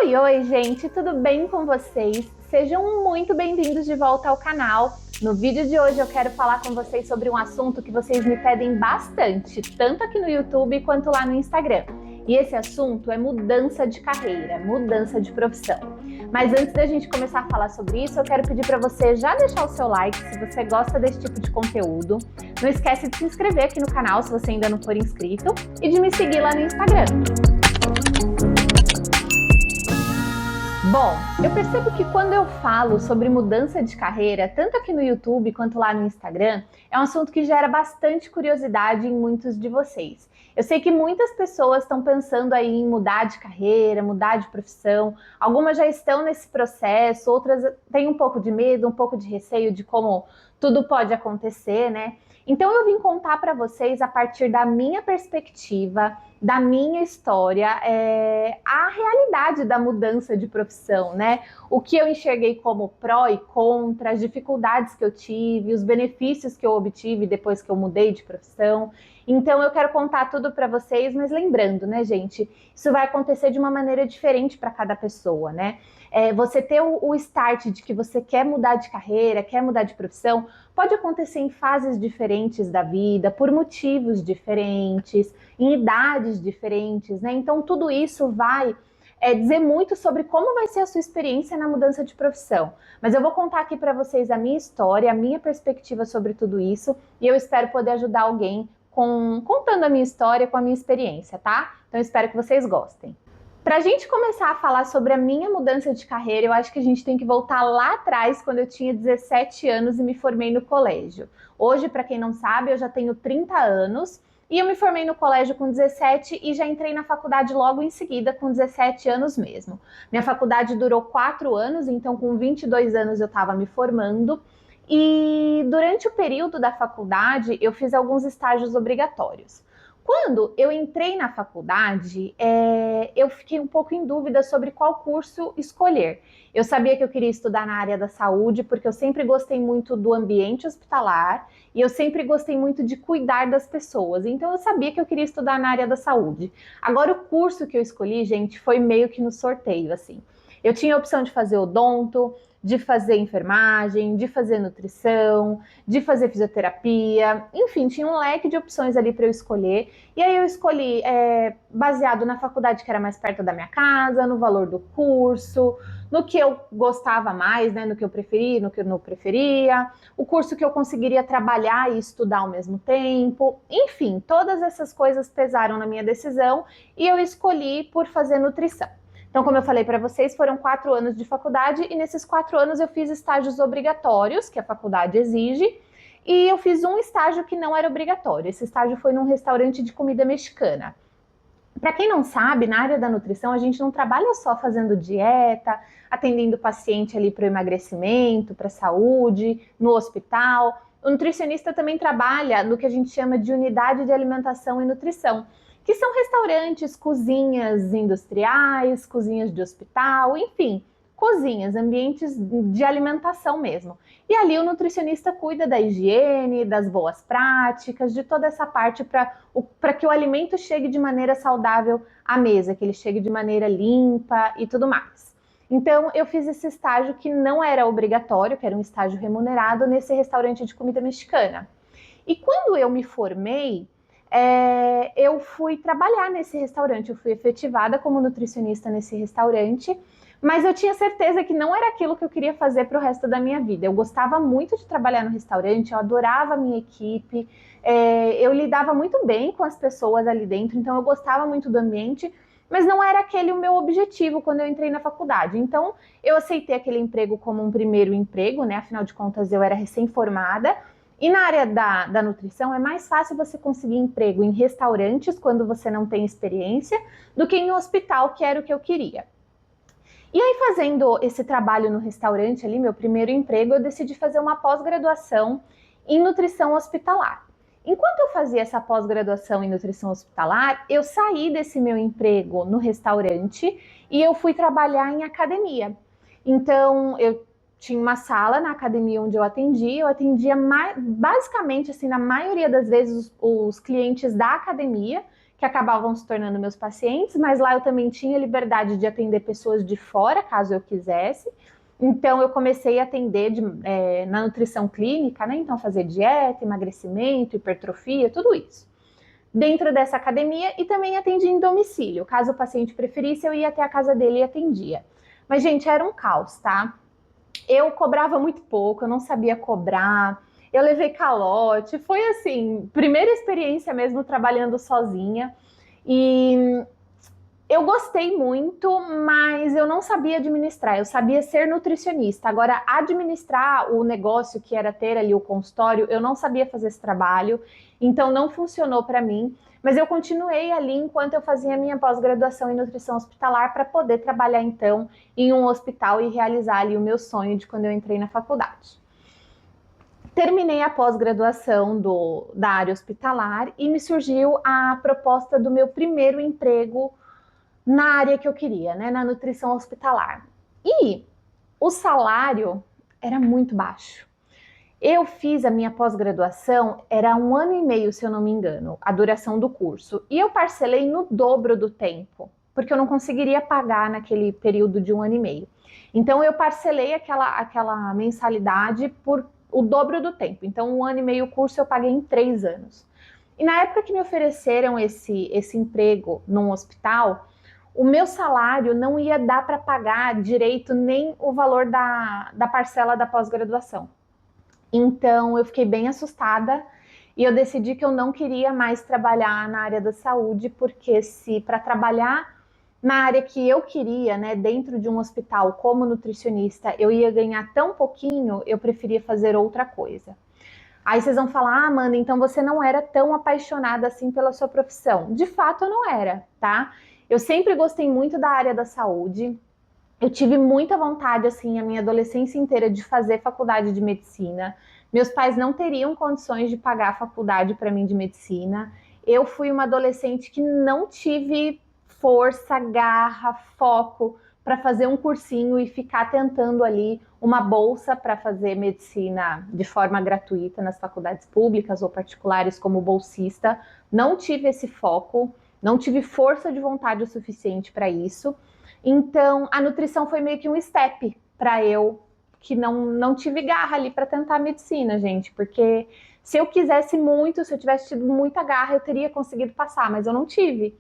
Oi, oi, gente, tudo bem com vocês? Sejam muito bem-vindos de volta ao canal. No vídeo de hoje eu quero falar com vocês sobre um assunto que vocês me pedem bastante, tanto aqui no YouTube quanto lá no Instagram. E esse assunto é mudança de carreira, mudança de profissão. Mas antes da gente começar a falar sobre isso, eu quero pedir para você já deixar o seu like se você gosta desse tipo de conteúdo. Não esquece de se inscrever aqui no canal se você ainda não for inscrito e de me seguir lá no Instagram. Bom, eu percebo que quando eu falo sobre mudança de carreira, tanto aqui no YouTube quanto lá no Instagram, é um assunto que gera bastante curiosidade em muitos de vocês. Eu sei que muitas pessoas estão pensando aí em mudar de carreira, mudar de profissão, algumas já estão nesse processo, outras têm um pouco de medo, um pouco de receio de como tudo pode acontecer, né? Então eu vim contar para vocês, a partir da minha perspectiva, da minha história, a realidade da mudança de profissão, né? O que eu enxerguei como pró e contra, as dificuldades que eu tive, os benefícios que eu obtive depois que eu mudei de profissão. Então eu quero contar tudo para vocês, mas lembrando, né, gente, isso vai acontecer de uma maneira diferente para cada pessoa, né? Você ter o start de que você quer mudar de carreira, quer mudar de profissão, pode acontecer em fases diferentes da vida, por motivos diferentes, em idades diferentes, né? Então tudo isso vai dizer muito sobre como vai ser a sua experiência na mudança de profissão. Mas eu vou contar aqui para vocês a minha história, a minha perspectiva sobre tudo isso, e eu espero poder ajudar alguém contando a minha história com a minha experiência, tá? Então eu espero que vocês gostem. Para a gente começar a falar sobre a minha mudança de carreira, eu acho que a gente tem que voltar lá atrás, quando eu tinha 17 anos e me formei no colégio. Hoje, para quem não sabe, eu já tenho 30 anos e eu me formei no colégio com 17 e já entrei na faculdade logo em seguida, com 17 anos mesmo. Minha faculdade durou 4 anos, então com 22 anos eu estava me formando. E durante o período da faculdade, eu fiz alguns estágios obrigatórios. Quando eu entrei na faculdade, eu fiquei um pouco em dúvida sobre qual curso escolher. Eu sabia que eu queria estudar na área da saúde, porque eu sempre gostei muito do ambiente hospitalar e eu sempre gostei muito de cuidar das pessoas. Então eu sabia que eu queria estudar na área da saúde. Agora, o curso que eu escolhi, gente, foi meio que no sorteio, assim. Eu tinha a opção de fazer odonto, de fazer enfermagem, de fazer nutrição, de fazer fisioterapia, enfim, tinha um leque de opções ali para eu escolher. E aí eu escolhi baseado na faculdade que era mais perto da minha casa, no valor do curso, no que eu gostava mais, né, no que eu preferia, no que eu não preferia, o curso que eu conseguiria trabalhar e estudar ao mesmo tempo. Enfim, todas essas coisas pesaram na minha decisão e eu escolhi por fazer nutrição. Então, como eu falei para vocês, foram 4 anos de faculdade e nesses 4 anos eu fiz estágios obrigatórios, que a faculdade exige, e eu fiz um estágio que não era obrigatório. Esse estágio foi num restaurante de comida mexicana. Para quem não sabe, na área da nutrição a gente não trabalha só fazendo dieta, atendendo o paciente ali para o emagrecimento, para a saúde, no hospital. O nutricionista também trabalha no que a gente chama de unidade de alimentação e nutrição, que são restaurantes, cozinhas industriais, cozinhas de hospital, enfim, cozinhas, ambientes de alimentação mesmo. E ali o nutricionista cuida da higiene, das boas práticas, de toda essa parte para que o alimento chegue de maneira saudável à mesa, que ele chegue de maneira limpa e tudo mais. Então eu fiz esse estágio que não era obrigatório, que era um estágio remunerado nesse restaurante de comida mexicana. E quando eu me formei, eu fui trabalhar nesse restaurante, eu fui efetivada como nutricionista nesse restaurante, mas eu tinha certeza que não era aquilo que eu queria fazer para o resto da minha vida. Eu gostava muito de trabalhar no restaurante, eu adorava a minha equipe, eu lidava muito bem com as pessoas ali dentro, então eu gostava muito do ambiente, mas não era aquele o meu objetivo quando eu entrei na faculdade. Então eu aceitei aquele emprego como um primeiro emprego, né? Afinal de contas eu era recém-formada. E na área da nutrição é mais fácil você conseguir emprego em restaurantes quando você não tem experiência do que em hospital, que era o que eu queria. E aí, fazendo esse trabalho no restaurante ali, meu primeiro emprego, eu decidi fazer uma pós-graduação em nutrição hospitalar. Enquanto eu fazia essa pós-graduação em nutrição hospitalar, eu saí desse meu emprego no restaurante e eu fui trabalhar em academia. Então, eu tinha uma sala na academia onde eu atendia basicamente, assim, na maioria das vezes, os clientes da academia, que acabavam se tornando meus pacientes, mas lá eu também tinha liberdade de atender pessoas de fora, caso eu quisesse. Então eu comecei a atender na nutrição clínica, né? Então fazer dieta, emagrecimento, hipertrofia, tudo isso. Dentro dessa academia e também atendia em domicílio. Caso o paciente preferisse, eu ia até a casa dele e atendia. Mas, gente, era um caos, tá? Eu cobrava muito pouco, eu não sabia cobrar, eu levei calote, foi assim, primeira experiência mesmo trabalhando sozinha. E eu gostei muito, mas eu não sabia administrar, eu sabia ser nutricionista. Agora, administrar o negócio que era ter ali o consultório, eu não sabia fazer esse trabalho, então não funcionou para mim. Mas eu continuei ali enquanto eu fazia minha pós-graduação em nutrição hospitalar para poder trabalhar então em um hospital e realizar ali o meu sonho de quando eu entrei na faculdade. Terminei a pós-graduação da área hospitalar e me surgiu a proposta do meu primeiro emprego na área que eu queria, né, na nutrição hospitalar. E o salário era muito baixo. Eu fiz a minha pós-graduação, era 1 ano e meio, se eu não me engano, a duração do curso. E eu parcelei no dobro do tempo, porque eu não conseguiria pagar naquele período de 1 ano e meio. Então eu parcelei aquela mensalidade por o dobro do tempo. Então 1 ano e meio o curso eu paguei em 3 anos. E na época que me ofereceram esse emprego num hospital, o meu salário não ia dar para pagar direito nem o valor da parcela da pós-graduação. Então eu fiquei bem assustada e eu decidi que eu não queria mais trabalhar na área da saúde, porque se para trabalhar na área que eu queria, né, dentro de um hospital como nutricionista, eu ia ganhar tão pouquinho, eu preferia fazer outra coisa. Aí vocês vão falar, ah, Amanda, então você não era tão apaixonada assim pela sua profissão. De fato, eu não era, tá? Eu sempre gostei muito da área da saúde. Eu tive muita vontade, assim, a minha adolescência inteira de fazer faculdade de medicina. Meus pais não teriam condições de pagar a faculdade para mim de medicina. Eu fui uma adolescente que não tive força, garra, foco para fazer um cursinho e ficar tentando ali uma bolsa para fazer medicina de forma gratuita nas faculdades públicas ou particulares como bolsista. Não tive esse foco, não tive força de vontade o suficiente para isso. Então, a nutrição foi meio que um step para eu, que não tive garra ali para tentar medicina, gente, porque se eu quisesse muito, se eu tivesse tido muita garra, eu teria conseguido passar, mas eu não tive.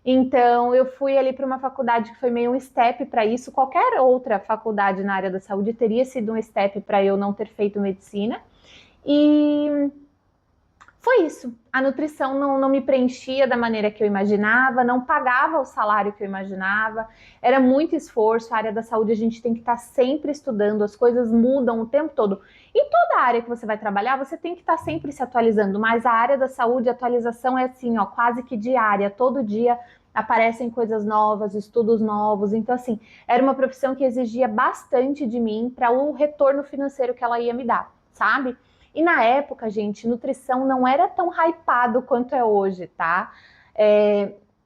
Então, eu fui ali para uma faculdade que foi meio um step para isso. Qualquer outra faculdade na área da saúde teria sido um step para eu não ter feito medicina. E foi isso. A nutrição não me preenchia da maneira que eu imaginava, não pagava o salário que eu imaginava, era muito esforço. A área da saúde a gente tem que estar sempre estudando, as coisas mudam o tempo todo. Em toda a área que você vai trabalhar, você tem que estar sempre se atualizando, mas a área da saúde, a atualização é assim, ó, quase que diária, todo dia aparecem coisas novas, estudos novos. Então, assim, era uma profissão que exigia bastante de mim para o retorno financeiro que ela ia me dar, sabe? E na época, gente, nutrição não era tão hypado quanto é hoje, tá?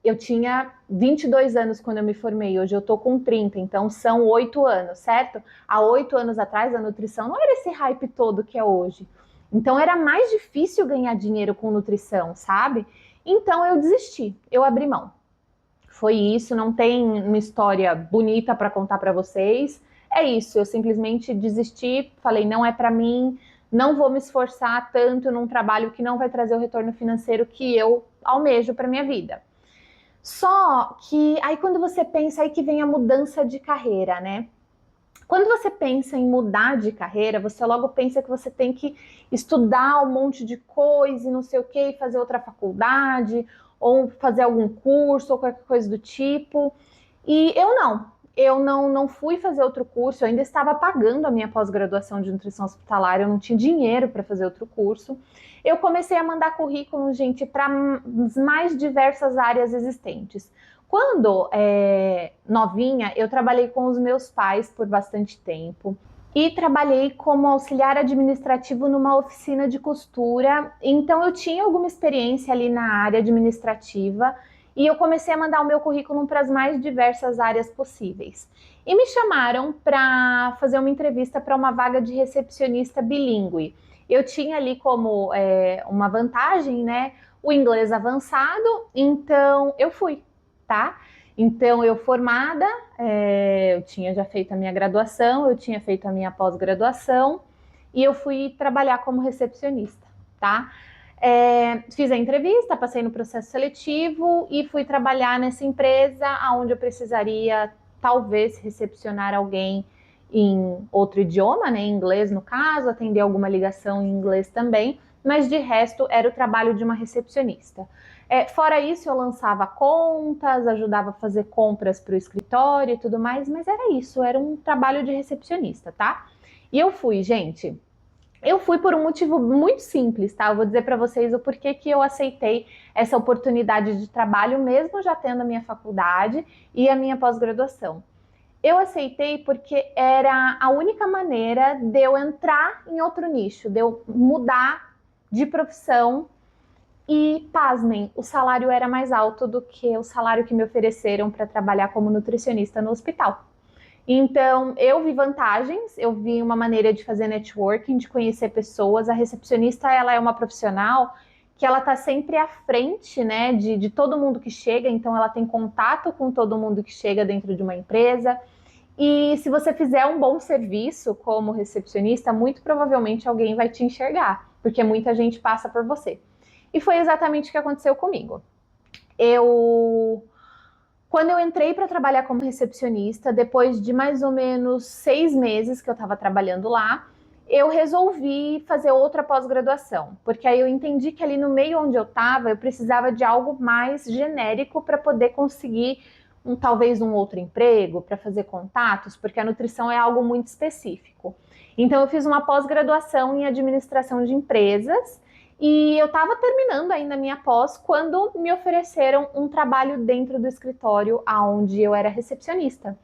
Eu tinha 22 anos quando eu me formei, hoje eu tô com 30, então são 8 anos, certo? Há 8 anos atrás, a nutrição não era esse hype todo que é hoje. Então era mais difícil ganhar dinheiro com nutrição, sabe? Então eu desisti, eu abri mão. Foi isso, não tem uma história bonita para contar para vocês. É isso, eu simplesmente desisti, falei, não é para mim, não vou me esforçar tanto num trabalho que não vai trazer o retorno financeiro que eu almejo para minha vida. Só que aí quando você pensa, aí que vem a mudança de carreira, né? Quando você pensa em mudar de carreira, você logo pensa que você tem que estudar um monte de coisa e não sei o que, fazer outra faculdade, ou fazer algum curso, ou qualquer coisa do tipo. E eu não fui fazer outro curso, eu ainda estava pagando a minha pós-graduação de nutrição hospitalar, eu não tinha dinheiro para fazer outro curso. Eu comecei a mandar currículo, gente, para as mais diversas áreas existentes. Quando novinha, eu trabalhei com os meus pais por bastante tempo e trabalhei como auxiliar administrativo numa oficina de costura. Então eu tinha alguma experiência ali na área administrativa e eu comecei a mandar o meu currículo para as mais diversas áreas possíveis. E me chamaram para fazer uma entrevista para uma vaga de recepcionista bilíngue. Eu tinha ali como uma vantagem, né, o inglês avançado, então eu fui, tá? Então, eu formada, eu tinha já feito a minha graduação, eu tinha feito a minha pós-graduação e eu fui trabalhar como recepcionista, tá? Fiz a entrevista, passei no processo seletivo e fui trabalhar nessa empresa onde eu precisaria, talvez, recepcionar alguém em outro idioma, né, em inglês no caso, atender alguma ligação em inglês também, mas de resto era o trabalho de uma recepcionista. Fora isso, eu lançava contas, ajudava a fazer compras para o escritório e tudo mais, mas era isso, era um trabalho de recepcionista, tá? E eu fui, gente. Eu fui por um motivo muito simples, tá? Eu vou dizer para vocês o porquê que eu aceitei essa oportunidade de trabalho, mesmo já tendo a minha faculdade e a minha pós-graduação. Eu aceitei porque era a única maneira de eu entrar em outro nicho, de eu mudar de profissão e, pasmem, o salário era mais alto do que o salário que me ofereceram para trabalhar como nutricionista no hospital. Então, eu vi vantagens, eu vi uma maneira de fazer networking, de conhecer pessoas. A recepcionista, ela é uma profissional que ela está sempre à frente, né, de todo mundo que chega, então ela tem contato com todo mundo que chega dentro de uma empresa. E se você fizer um bom serviço como recepcionista, muito provavelmente alguém vai te enxergar, porque muita gente passa por você. E foi exatamente o que aconteceu comigo. Quando eu entrei para trabalhar como recepcionista, depois de mais ou menos 6 meses que eu estava trabalhando lá, eu resolvi fazer outra pós-graduação, porque aí eu entendi que ali no meio onde eu estava, eu precisava de algo mais genérico para poder conseguir talvez um outro emprego, para fazer contatos, porque a nutrição é algo muito específico. Então eu fiz uma pós-graduação em administração de empresas e eu estava terminando ainda a minha pós quando me ofereceram um trabalho dentro do escritório onde eu era recepcionista.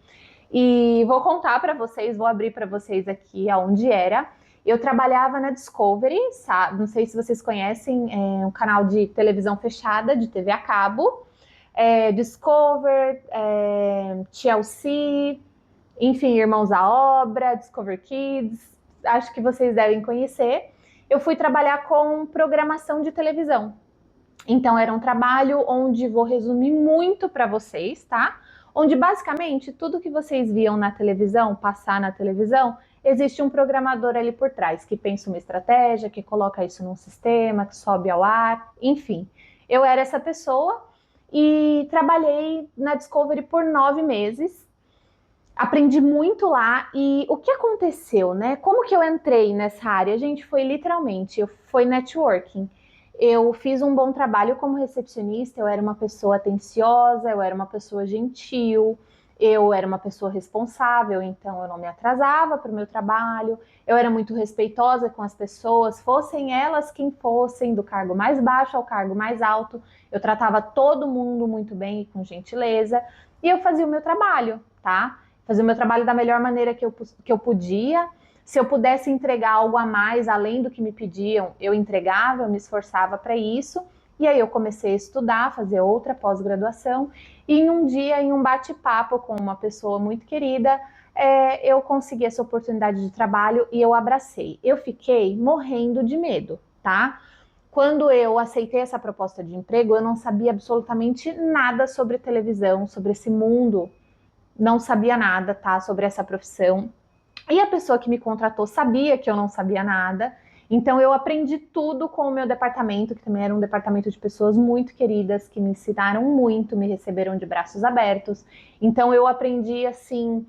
E vou contar para vocês, vou abrir para vocês aqui aonde era. Eu trabalhava na Discovery, sabe? Não sei se vocês conhecem, é um canal de televisão fechada, de TV a cabo. Discover, TLC, enfim, Irmãos à Obra, Discover Kids, acho que vocês devem conhecer. Eu fui trabalhar com programação de televisão. Então, era um trabalho onde vou resumir muito para vocês, tá? Onde basicamente tudo que vocês viam na televisão, passar na televisão, existe um programador ali por trás que pensa uma estratégia, que coloca isso num sistema, que sobe ao ar, enfim. Eu era essa pessoa e trabalhei na Discovery por 9 meses. Aprendi muito lá e o que aconteceu, né? Como que eu entrei nessa área? Gente, foi literalmente, foi networking. Eu fiz um bom trabalho como recepcionista, eu era uma pessoa atenciosa, eu era uma pessoa gentil, eu era uma pessoa responsável, então eu não me atrasava para o meu trabalho, eu era muito respeitosa com as pessoas, fossem elas quem fossem, do cargo mais baixo ao cargo mais alto, eu tratava todo mundo muito bem e com gentileza, e eu fazia o meu trabalho, tá? Fazia o meu trabalho da melhor maneira que eu podia. Se eu pudesse entregar algo a mais, além do que me pediam, eu entregava, eu me esforçava para isso. E aí eu comecei a estudar, fazer outra pós-graduação. E em um dia, em um bate-papo com uma pessoa muito querida, eu consegui essa oportunidade de trabalho e eu abracei. Eu fiquei morrendo de medo, tá? Quando eu aceitei essa proposta de emprego, eu não sabia absolutamente nada sobre televisão, sobre esse mundo. Não sabia nada, tá, sobre essa profissão. E a pessoa que me contratou sabia que eu não sabia nada. Então eu aprendi tudo com o meu departamento, que também era um departamento de pessoas muito queridas, que me ensinaram muito, me receberam de braços abertos. Então eu aprendi assim,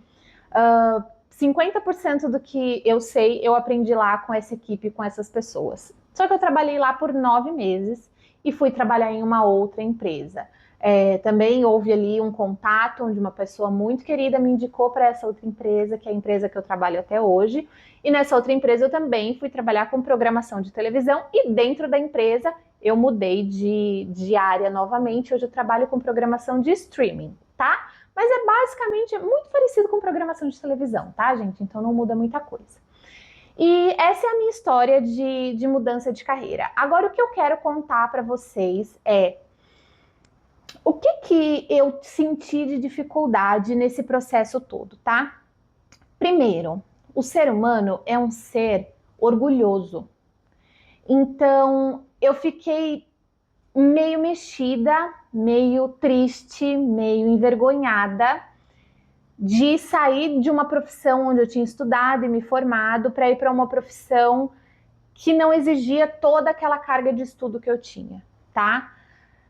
50% do que eu sei, eu aprendi lá com essa equipe, com essas pessoas. Só que eu trabalhei lá por 9 meses e fui trabalhar em uma outra empresa. Também houve ali um contato onde uma pessoa muito querida me indicou para essa outra empresa, que é a empresa que eu trabalho até hoje. E nessa outra empresa eu também fui trabalhar com programação de televisão e dentro da empresa eu mudei de área novamente. Hoje eu trabalho com programação de streaming, tá? Mas é basicamente muito parecido com programação de televisão, tá, gente? Então não muda muita coisa. E essa é a minha história de mudança de carreira. Agora o que eu quero contar para vocês é o que eu senti de dificuldade nesse processo todo, tá? Primeiro, o ser humano é um ser orgulhoso. Então, eu fiquei meio mexida, meio triste, meio envergonhada de sair de uma profissão onde eu tinha estudado e me formado para ir para uma profissão que não exigia toda aquela carga de estudo que eu tinha, tá?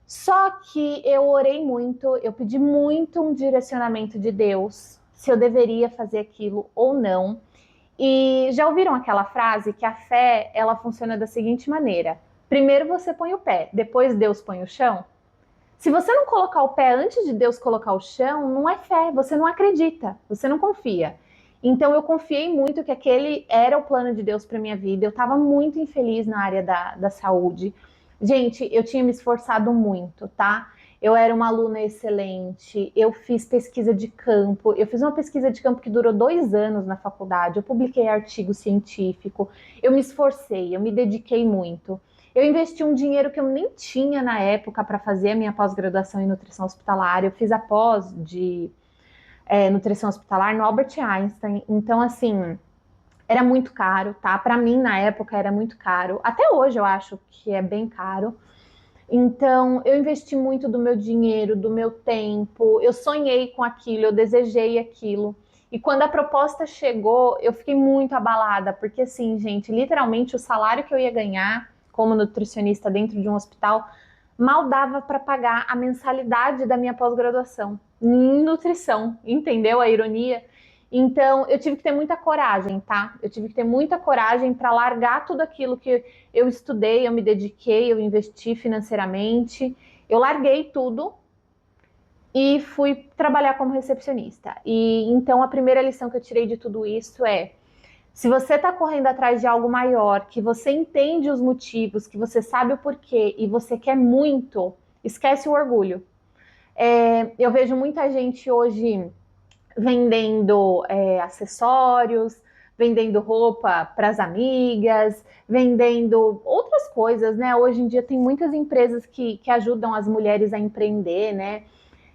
Só que eu orei muito, eu pedi muito um direcionamento de Deus, se eu deveria fazer aquilo ou não. E já ouviram aquela frase que a fé, ela funciona da seguinte maneira: primeiro você põe o pé, depois Deus põe o chão? Se você não colocar o pé antes de Deus colocar o chão, não é fé, você não acredita, você não confia. Então eu confiei muito que aquele era o plano de Deus para minha vida. Eu estava muito infeliz na área da saúde. Gente, eu tinha me esforçado muito, tá? Eu era uma aluna excelente, eu fiz pesquisa de campo, eu fiz uma pesquisa de campo que durou 2 anos na faculdade, eu publiquei artigo científico, eu me esforcei, eu me dediquei muito. Eu investi um dinheiro que eu nem tinha na época para fazer a minha pós-graduação em nutrição hospitalar. Eu fiz a pós de nutrição hospitalar no Albert Einstein. Então, assim, era muito caro, tá? Para mim, na época, era muito caro. Até hoje eu acho que é bem caro. Então, eu investi muito do meu dinheiro, do meu tempo. Eu sonhei com aquilo, eu desejei aquilo. E quando a proposta chegou, eu fiquei muito abalada, porque assim, gente, literalmente o salário que eu ia ganhar como nutricionista dentro de um hospital mal dava para pagar a mensalidade da minha pós-graduação em nutrição, entendeu a ironia? Então, eu tive que ter muita coragem, tá? Eu tive que ter muita coragem para largar tudo aquilo que eu estudei, eu me dediquei, eu investi financeiramente. Eu larguei tudo e fui trabalhar como recepcionista. E então a primeira lição que eu tirei de tudo isso é: se você está correndo atrás de algo maior, que você entende os motivos, que você sabe o porquê e você quer muito, esquece o orgulho. Eu vejo muita gente hoje vendendo acessórios, vendendo roupa para as amigas, vendendo outras coisas, né? Hoje em dia tem muitas empresas que ajudam as mulheres a empreender, né?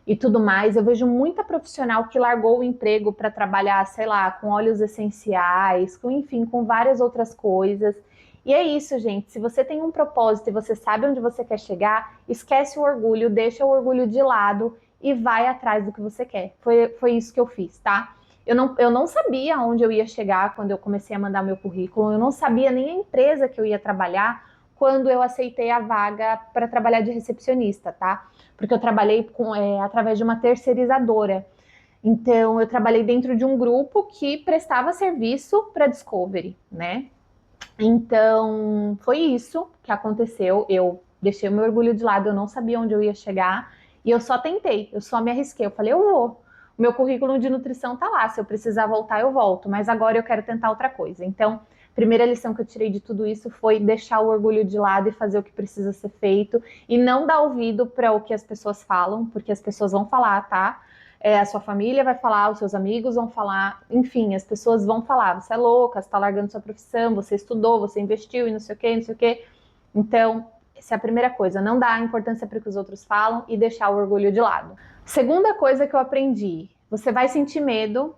E tudo mais. Eu vejo muita profissional que largou o emprego para trabalhar, sei lá, com óleos essenciais, com enfim, com várias outras coisas. E é isso, gente. Se você tem um propósito e você sabe onde você quer chegar, esquece o orgulho, deixa o orgulho de lado e vai atrás do que você quer. Foi isso que eu fiz, tá? Eu não sabia onde eu ia chegar quando eu comecei a mandar meu currículo, eu não sabia nem a empresa que eu ia trabalhar quando eu aceitei a vaga para trabalhar de recepcionista, tá? Porque eu trabalhei através de uma terceirizadora. Então, eu trabalhei dentro de um grupo que prestava serviço para Discovery, né? Então, foi isso que aconteceu. Eu deixei o meu orgulho de lado, eu não sabia onde eu ia chegar e eu só tentei, eu só me arrisquei. Eu falei, eu vou. O meu currículo de nutrição tá lá, se eu precisar voltar, eu volto, mas agora eu quero tentar outra coisa. Então, a primeira lição que eu tirei de tudo isso foi deixar o orgulho de lado e fazer o que precisa ser feito e não dar ouvido para o que as pessoas falam, porque as pessoas vão falar, tá? A sua família vai falar, os seus amigos vão falar, enfim, as pessoas vão falar, você é louca, você está largando sua profissão, você estudou, você investiu e não sei o que, não sei o que. Então, essa é a primeira coisa, não dar importância para o que os outros falam e deixar o orgulho de lado. Segunda coisa que eu aprendi, você vai sentir medo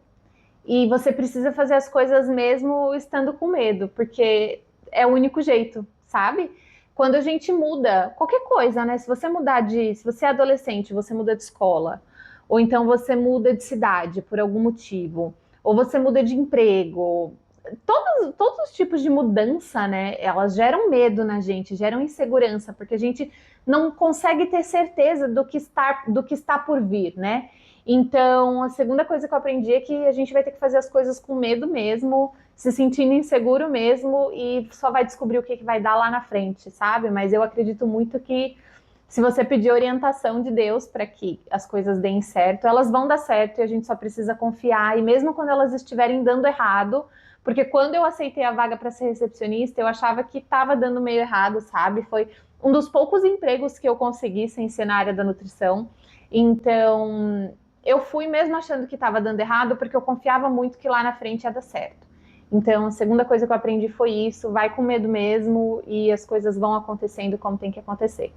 e você precisa fazer as coisas mesmo estando com medo, porque é o único jeito, sabe? Quando a gente muda qualquer coisa, né? Se você é adolescente, você muda de escola, ou então você muda de cidade por algum motivo, ou você muda de emprego. Todos os tipos de mudança, né? Elas geram medo na gente, geram insegurança, porque a gente não consegue ter certeza do que está por vir, né? Então, a segunda coisa que eu aprendi é que a gente vai ter que fazer as coisas com medo mesmo, se sentindo inseguro mesmo, e só vai descobrir o que vai dar lá na frente, sabe? Mas eu acredito muito que se você pedir orientação de Deus para que as coisas deem certo, elas vão dar certo e a gente só precisa confiar. E mesmo quando elas estiverem dando errado, porque quando eu aceitei a vaga para ser recepcionista, eu achava que estava dando meio errado, sabe? Foi um dos poucos empregos que eu consegui sem ser na área da nutrição. Então, eu fui mesmo achando que estava dando errado, porque eu confiava muito que lá na frente ia dar certo. Então, a segunda coisa que eu aprendi foi isso, vai com medo mesmo e as coisas vão acontecendo como tem que acontecer.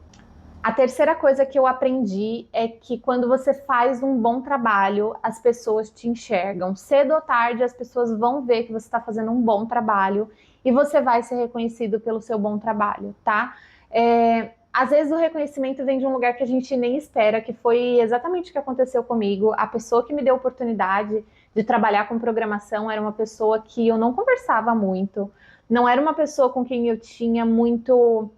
A terceira coisa que eu aprendi é que quando você faz um bom trabalho, as pessoas te enxergam. Cedo ou tarde, as pessoas vão ver que você está fazendo um bom trabalho e você vai ser reconhecido pelo seu bom trabalho, tá? Às vezes o reconhecimento vem de um lugar que a gente nem espera, que foi exatamente o que aconteceu comigo. A pessoa que me deu a oportunidade de trabalhar com programação era uma pessoa que eu não conversava muito, não era uma pessoa com quem eu tinha muito.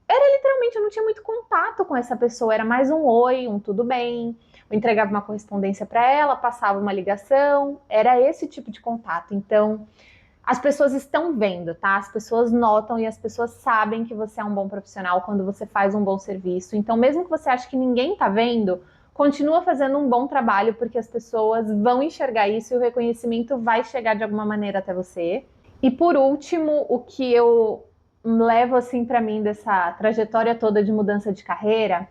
Era literalmente, eu não tinha muito contato com essa pessoa, era mais um oi, um tudo bem. Eu entregava uma correspondência para ela, passava uma ligação, era esse tipo de contato. Então, as pessoas estão vendo, tá? As pessoas notam e as pessoas sabem que você é um bom profissional quando você faz um bom serviço. Então, mesmo que você ache que ninguém tá vendo, continua fazendo um bom trabalho, porque as pessoas vão enxergar isso e o reconhecimento vai chegar de alguma maneira até você. E por último, o que eu levo assim para mim dessa trajetória toda de mudança de carreira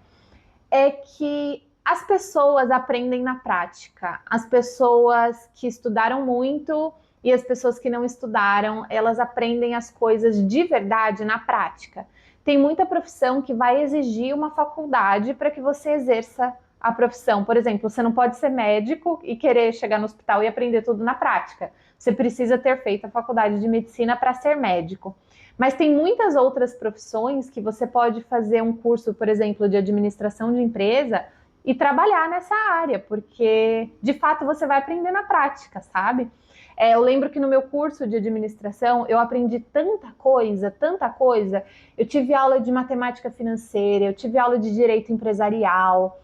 é que as pessoas aprendem na prática. As pessoas que estudaram muito e as pessoas que não estudaram, elas aprendem as coisas de verdade na prática. Tem muita profissão que vai exigir uma faculdade para que você exerça a profissão. Por exemplo, você não pode ser médico e querer chegar no hospital e aprender tudo na prática. Você precisa ter feito a faculdade de medicina para ser médico. Mas tem muitas outras profissões que você pode fazer um curso, por exemplo, de administração de empresa e trabalhar nessa área, porque de fato você vai aprender na prática, sabe? Eu lembro que no meu curso de administração eu aprendi tanta coisa, tanta coisa. Eu tive aula de matemática financeira, eu tive aula de direito empresarial,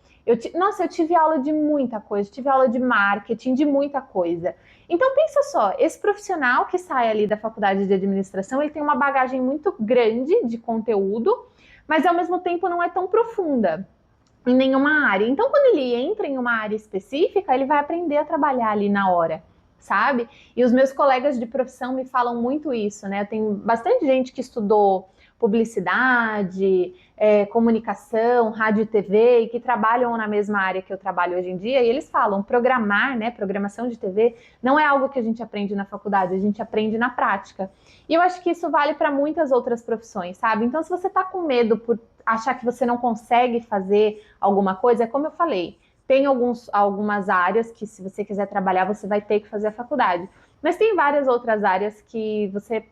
nossa, eu tive aula de muita coisa, tive aula de marketing, de muita coisa. Então pensa só, esse profissional que sai ali da faculdade de administração, ele tem uma bagagem muito grande de conteúdo, mas ao mesmo tempo não é tão profunda em nenhuma área. Então quando ele entra em uma área específica, ele vai aprender a trabalhar ali na hora, sabe? E os meus colegas de profissão me falam muito isso, né? Tem bastante gente que estudou publicidade, comunicação, rádio e TV, e que trabalham na mesma área que eu trabalho hoje em dia, e eles falam, programar, né, programação de TV, não é algo que a gente aprende na faculdade, a gente aprende na prática. E eu acho que isso vale para muitas outras profissões, sabe? Então, se você está com medo por achar que você não consegue fazer alguma coisa, é como eu falei, tem algumas áreas que, se você quiser trabalhar, você vai ter que fazer a faculdade. Mas tem várias outras áreas que você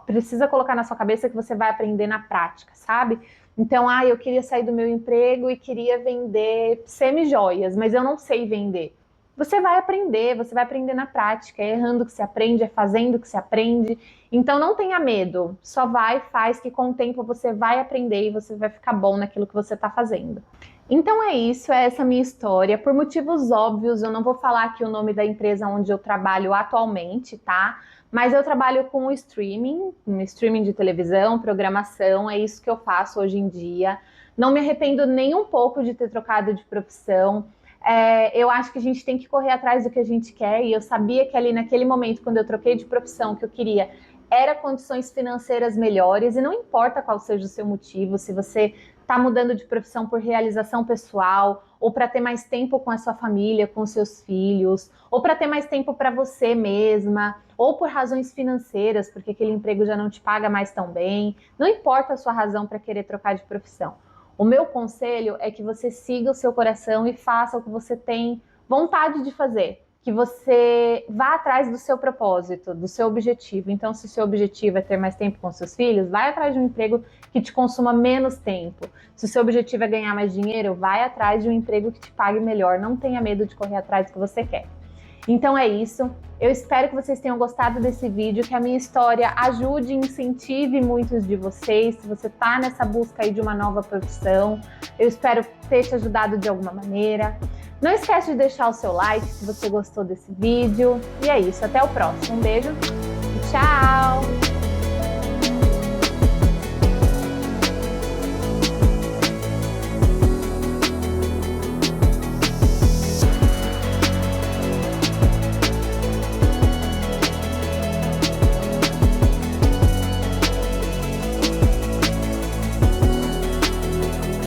precisa colocar na sua cabeça que você vai aprender na prática, sabe? Então, eu queria sair do meu emprego e queria vender semi-joias, mas eu não sei vender. Você vai aprender na prática, é errando que se aprende, é fazendo que se aprende. Então não tenha medo, só vai, faz, que com o tempo você vai aprender e você vai ficar bom naquilo que você está fazendo. Então é isso, é essa minha história. Por motivos óbvios, eu não vou falar aqui o nome da empresa onde eu trabalho atualmente, tá? Mas eu trabalho com streaming de televisão, programação, é isso que eu faço hoje em dia. Não me arrependo nem um pouco de ter trocado de profissão. Eu acho que a gente tem que correr atrás do que a gente quer, e eu sabia que ali naquele momento, quando eu troquei de profissão, o que eu queria era condições financeiras melhores, e não importa qual seja o seu motivo, se você está mudando de profissão por realização pessoal, ou para ter mais tempo com a sua família, com os seus filhos, ou para ter mais tempo para você mesma, ou por razões financeiras, porque aquele emprego já não te paga mais tão bem. Não importa a sua razão para querer trocar de profissão. O meu conselho é que você siga o seu coração e faça o que você tem vontade de fazer. Que você vá atrás do seu propósito, do seu objetivo. Então, se o seu objetivo é ter mais tempo com seus filhos, vai atrás de um emprego que te consuma menos tempo. Se o seu objetivo é ganhar mais dinheiro, vai atrás de um emprego que te pague melhor. Não tenha medo de correr atrás do que você quer. Então é isso. Eu espero que vocês tenham gostado desse vídeo, que a minha história ajude e incentive muitos de vocês. Se você está nessa busca aí de uma nova profissão, eu espero ter te ajudado de alguma maneira. Não esquece de deixar o seu like se você gostou desse vídeo. E é isso, até o próximo. Um beijo e tchau!